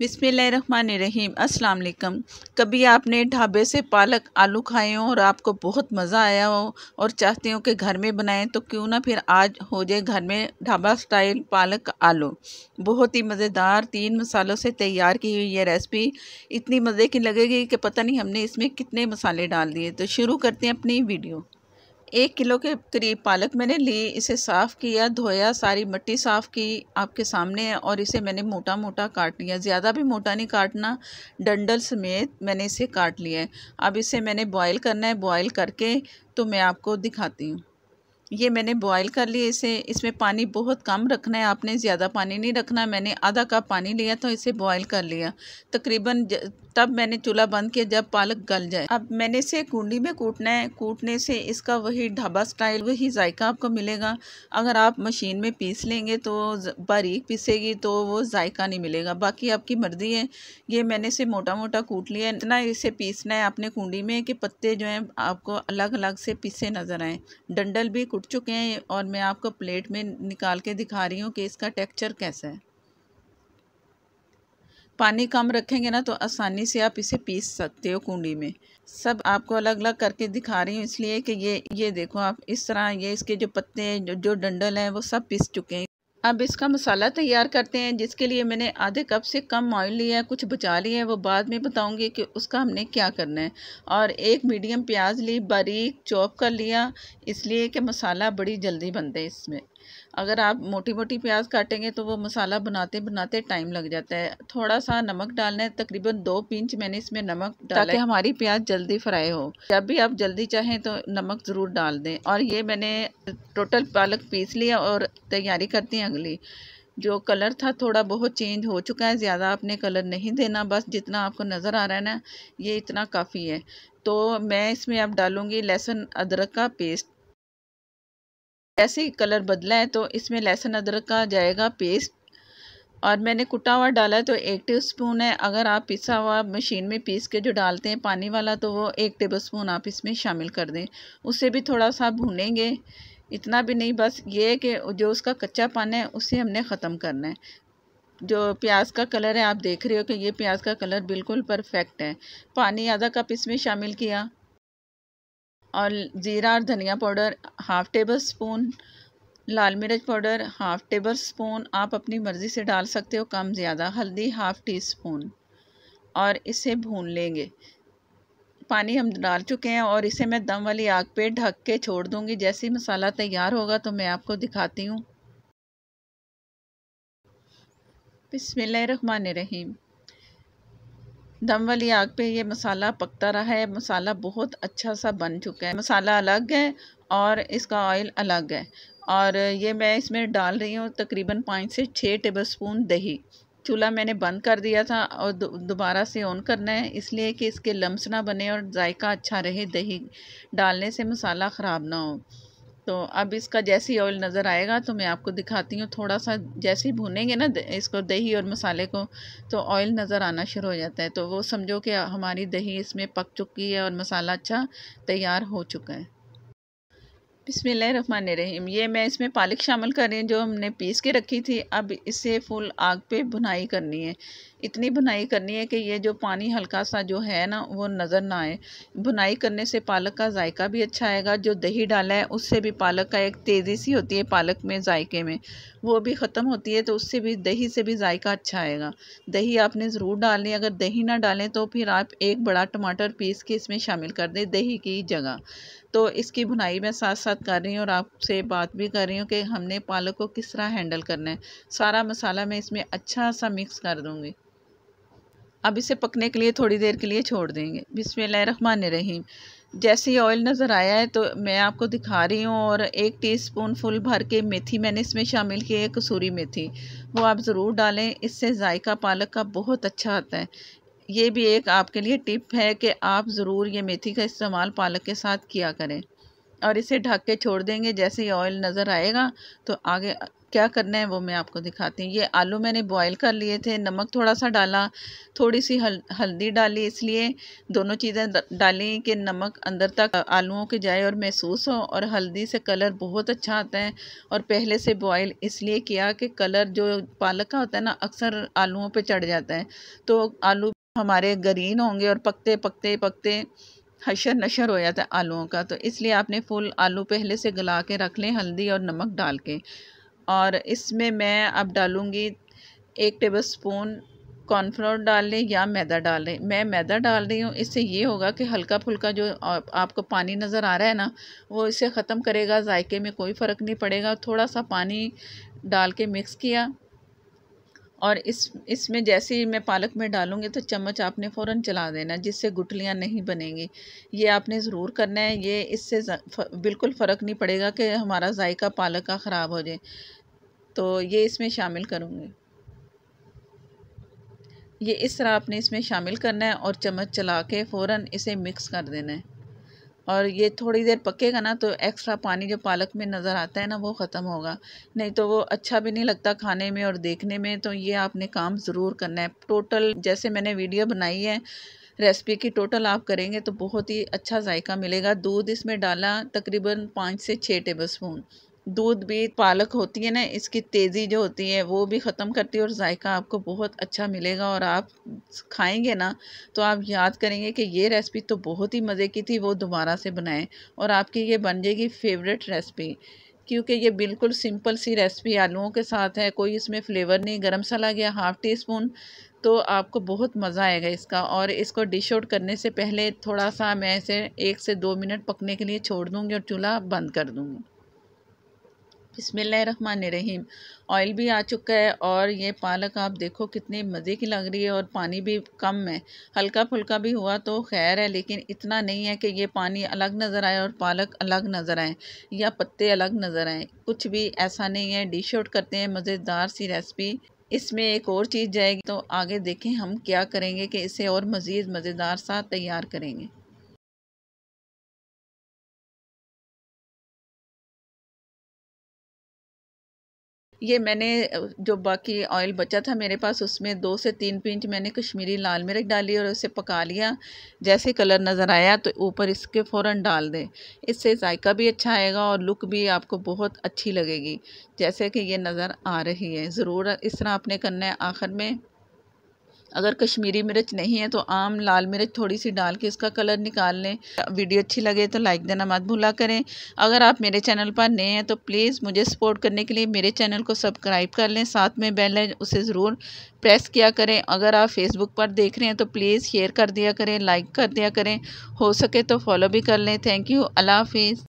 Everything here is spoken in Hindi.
बिस्मिल्लाहिर्रहमानिर्रहीम। अस्सलाम वालेकुम। कभी आपने ढाबे से पालक आलू खाए हों और आपको बहुत मज़ा आया हो और चाहते हो कि घर में बनाएं, तो क्यों ना फिर आज हो जाए घर में ढाबा स्टाइल पालक आलू। बहुत ही मज़ेदार 3 मसालों से तैयार की हुई ये रेसिपी इतनी मज़े की लगेगी कि पता नहीं हमने इसमें कितने मसाले डाल दिए। तो शुरू करते हैं अपनी वीडियो। 1 किलो के करीब पालक मैंने ली, इसे साफ़ किया, धोया, सारी मिट्टी साफ़ की आपके सामने है और इसे मैंने मोटा मोटा काट लिया। ज़्यादा भी मोटा नहीं काटना, डंडल समेत मैंने इसे काट लिया है। अब इसे मैंने बॉईल करना है। बॉईल करके तो मैं आपको दिखाती हूँ। ये मैंने बॉईल कर लिया इसे। इसमें पानी बहुत कम रखना है, आपने ज़्यादा पानी नहीं रखना। मैंने आधा कप पानी लिया तो इसे बॉईल कर लिया तकरीबन। तब मैंने चूल्हा बंद किया जब पालक गल जाए। अब मैंने इसे कूंडी में कूटना है। कूटने से इसका वही ढाबा स्टाइल वही जायका आपको मिलेगा। अगर आप मशीन में पीस लेंगे तो बारीक पीसेगी तो वो जायका नहीं मिलेगा। बाकी आपकी मर्ज़ी है। ये मैंने इसे मोटा मोटा कूट लिया है। इतना इसे पीसना है आपने कूंडी में कि पत्ते जो हैं आपको अलग अलग से पीसे नज़र आएँ। डंडल भी कुट चुके हैं और मैं आपको प्लेट में निकाल के दिखा रही हूँ कि इसका टेक्सचर कैसा है। पानी कम रखेंगे ना तो आसानी से आप इसे पीस सकते हो कूंडी में। सब आपको अलग अलग करके दिखा रही हूँ इसलिए कि ये देखो आप इस तरह ये इसके जो पत्ते हैं जो डंडल हैं वो सब पीस चुके हैं। अब इसका मसाला तैयार करते हैं, जिसके लिए मैंने आधे कप से कम ऑयल लिया है, कुछ बचा लिया है, वो बाद में बताऊंगी कि उसका हमने क्या करना है। और एक मीडियम प्याज ली, बारीक चॉप कर लिया, इसलिए कि मसाला बड़ी जल्दी बनता है इसमें। अगर आप मोटी मोटी प्याज काटेंगे तो वो मसाला बनाते बनाते टाइम लग जाता है। थोड़ा सा नमक डालना है, तकरीबन 2 पिंच मैंने इसमें नमक डाला ताकि हमारी प्याज जल्दी फ्राई हो। जब भी आप जल्दी चाहें तो नमक ज़रूर डाल दें। और ये मैंने टोटल पालक पीस लिया और तैयारी करती हैं अगली। जो कलर था थोड़ा बहुत चेंज हो चुका है, ज़्यादा आपने कलर नहीं देना, बस जितना आपको नज़र आ रहा है ना ये इतना काफ़ी है। तो मैं इसमें अब डालूँगी लहसुन अदरक का पेस्ट। जैसे ही कलर बदला है तो इसमें लहसुन अदरक का जाएगा पेस्ट। और मैंने कुटा हुआ डाला है तो 1 टीस्पून है। अगर आप पिसा हुआ मशीन में पीस के जो डालते हैं पानी वाला तो वो 1 टेबलस्पून आप इसमें शामिल कर दें। उसे भी थोड़ा सा भूनेंगे, इतना भी नहीं, बस ये है कि जो उसका कच्चापन है उसे हमने ख़त्म करना है। जो प्याज का कलर है आप देख रहे हो कि ये प्याज का कलर बिल्कुल परफेक्ट है। पानी आधा कप इसमें शामिल किया और ज़ीरा और धनिया पाउडर 1/2 टेबल स्पून, लाल मिर्च पाउडर 1/2 टेबल स्पून, आप अपनी मर्ज़ी से डाल सकते हो कम ज़्यादा, हल्दी 1/2 टीस्पून और इसे भून लेंगे। पानी हम डाल चुके हैं और इसे मैं दम वाली आग पे ढक के छोड़ दूँगी। जैसे ही मसाला तैयार होगा तो मैं आपको दिखाती हूँ। बिस्मिल्लाहिर्रहमानिर्रहीम। दम वाली आग पे ये मसाला पकता रहा है। मसाला बहुत अच्छा सा बन चुका है। मसाला अलग है और इसका ऑयल अलग है। और ये मैं इसमें डाल रही हूँ तकरीबन 5 से 6 टेबलस्पून दही। चूल्हा मैंने बंद कर दिया था और दोबारा से ऑन करना है, इसलिए कि इसके लम्स ना बने और जायका अच्छा रहे, दही डालने से मसाला ख़राब ना हो। तो अब इसका जैसे ही ऑयल नज़र आएगा तो मैं आपको दिखाती हूँ। थोड़ा सा जैसे ही भूनेंगे ना इसको दही और मसाले को तो ऑयल नज़र आना शुरू हो जाता है, तो वो समझो कि हमारी दही इसमें पक चुकी है और मसाला अच्छा तैयार हो चुका है। बिस्मिल्लाहिर्रहमानिर्रहीम। ये मैं इसमें पालक शामिल कर रही हूँ जो हमने पीस के रखी थी। अब इसे फुल आग पे भुनाई करनी है। इतनी भुनाई करनी है कि ये जो पानी हल्का सा जो है ना वो नज़र ना आए। भुनाई करने से पालक का जायका भी अच्छा आएगा। जो दही डाला है उससे भी पालक का एक तेज़ी सी होती है पालक में जायके में, वो भी ख़त्म होती है, तो उससे भी दही से भी जायका अच्छा आएगा। दही आपने ज़रूर डालनी है। अगर दही ना डालें तो फिर आप एक बड़ा टमाटर पीस के इसमें शामिल कर दें दही की जगह। तो इसकी भुनाई मैं साथ साथ कर रही हूँ और आपसे बात भी कर रही हूँ कि हमने पालक को किस तरह हैंडल करना है। सारा मसाला मैं इसमें अच्छा सा मिक्स कर दूँगी। अब इसे पकने के लिए थोड़ी देर के लिए छोड़ देंगे। बिस्मिल्लाहिर्रहमानिर्रहीम। जैसे ही ऑयल नज़र आया है तो मैं आपको दिखा रही हूँ। और 1 टीस्पून फुल भर के मेथी मैंने इसमें शामिल की है, कसूरी मेथी, वो आप ज़रूर डालें, इससे जायका पालक का बहुत अच्छा आता है। ये भी एक आपके लिए टिप है कि आप ज़रूर ये मेथी का इस्तेमाल पालक के साथ किया करें। और इसे ढक के छोड़ देंगे। जैसे ही ऑयल नज़र आएगा तो आगे क्या करना है वो मैं आपको दिखाती हूँ। ये आलू मैंने बॉईल कर लिए थे, नमक थोड़ा सा डाला, थोड़ी सी हल्दी डाली, इसलिए दोनों चीज़ें डाली कि नमक अंदर तक आलूओं के जाए और महसूस हो, और हल्दी से कलर बहुत अच्छा आता है। और पहले से बॉईल इसलिए किया कि कलर जो पालक का होता है ना, अक्सर आलूओं पे चढ़ जाता है, तो आलू हमारे ग्रीन होंगे और पकते पकते पकते हशर नशर हो जाता है आलूओं का। तो इसलिए आपने फुल आलू पहले से गला के रख लें हल्दी और नमक डाल के। और इसमें मैं अब डालूँगी 1 टेबलस्पून कॉर्नफ्लोर डाल लें या मैदा डाल लें। मैं मैदा डाल रही हूँ, इससे ये होगा कि हल्का फुल्का जो आपको पानी नज़र आ रहा है ना, वो इसे ख़त्म करेगा, जायके में कोई फ़र्क नहीं पड़ेगा। थोड़ा सा पानी डाल के मिक्स किया, और इसमें जैसे ही मैं पालक में डालूँगी तो चम्मच आपने फ़ौरन चला देना, जिससे गुठलियाँ नहीं बनेंगी। ये आपने ज़रूर करना है, ये इससे बिल्कुल फ़र्क नहीं पड़ेगा कि हमारा जायका पालक का ख़राब हो जाए। तो ये इसमें शामिल करूँगी। ये इस तरह आपने इसमें शामिल करना है और चम्मच चला के फ़ौरन इसे मिक्स कर देना है। और ये थोड़ी देर पकेगा ना, तो एक्स्ट्रा पानी जो पालक में नज़र आता है ना, वो ख़त्म होगा, नहीं तो वो अच्छा भी नहीं लगता खाने में और देखने में। तो ये आपने काम ज़रूर करना है। टोटल जैसे मैंने वीडियो बनाई है रेसिपी की, टोटल आप करेंगे तो बहुत ही अच्छा जायका मिलेगा। दूध इसमें डाला तकरीबन 5 से 6 टेबलस्पून। दूध भी, पालक होती है ना, इसकी तेज़ी जो होती है वो भी ख़त्म करती है, और जायका आपको बहुत अच्छा मिलेगा। और आप खाएंगे ना तो आप याद करेंगे कि ये रेसिपी तो बहुत ही मज़े की थी, वो दोबारा से बनाएं, और आपकी ये बन जाएगी फेवरेट रेसिपी। क्योंकि ये बिल्कुल सिंपल सी रेसिपी आलूओं के साथ है, कोई इसमें फ्लेवर नहीं। गरम मसाला गया 1/2 टीस्पून, तो आपको बहुत मज़ा आएगा इसका। और इसको डिश आउट करने से पहले थोड़ा सा मैं इसे 1 से 2 मिनट पकने के लिए छोड़ दूँगी और चूल्हा बंद कर दूँगी। बिस्मिल्लाहिर्रहमानिर्रहीम। ऑयल भी आ चुका है, और ये पालक आप देखो कितनी मज़े की लग रही है, और पानी भी कम है, हल्का फुल्का भी हुआ तो खैर है, लेकिन इतना नहीं है कि ये पानी अलग नज़र आए और पालक अलग नज़र आए या पत्ते अलग नज़र आए, कुछ भी ऐसा नहीं है। डिश आउट करते हैं मज़ेदार सी रेसिपी। इसमें एक और चीज़ जाएगी, तो आगे देखें हम क्या करेंगे कि इसे और मज़ीद मज़ेदार सा तैयार करेंगे। ये मैंने जो बाकी ऑयल बचा था मेरे पास, उसमें 2 से 3 पिंच मैंने कश्मीरी लाल मिर्च डाली और उसे पका लिया। जैसे कलर नज़र आया तो ऊपर इसके फ़ौरन डाल दें, इससे जायका भी अच्छा आएगा और लुक भी आपको बहुत अच्छी लगेगी, जैसे कि ये नज़र आ रही है। ज़रूर इस तरह आपने करना है। आखिर में अगर कश्मीरी मिर्च नहीं है तो आम लाल मिर्च थोड़ी सी डाल के इसका कलर निकाल लें। वीडियो अच्छी लगे तो लाइक देना मत भूला करें। अगर आप मेरे चैनल पर नए हैं तो प्लीज़ मुझे सपोर्ट करने के लिए मेरे चैनल को सब्सक्राइब कर लें, साथ में बेल है उसे ज़रूर प्रेस किया करें। अगर आप फेसबुक पर देख रहे हैं तो प्लीज़ शेयर कर दिया करें, लाइक कर दिया करें, हो सके तो फॉलो भी कर लें। Thank you. अल्लाह हाफिज़।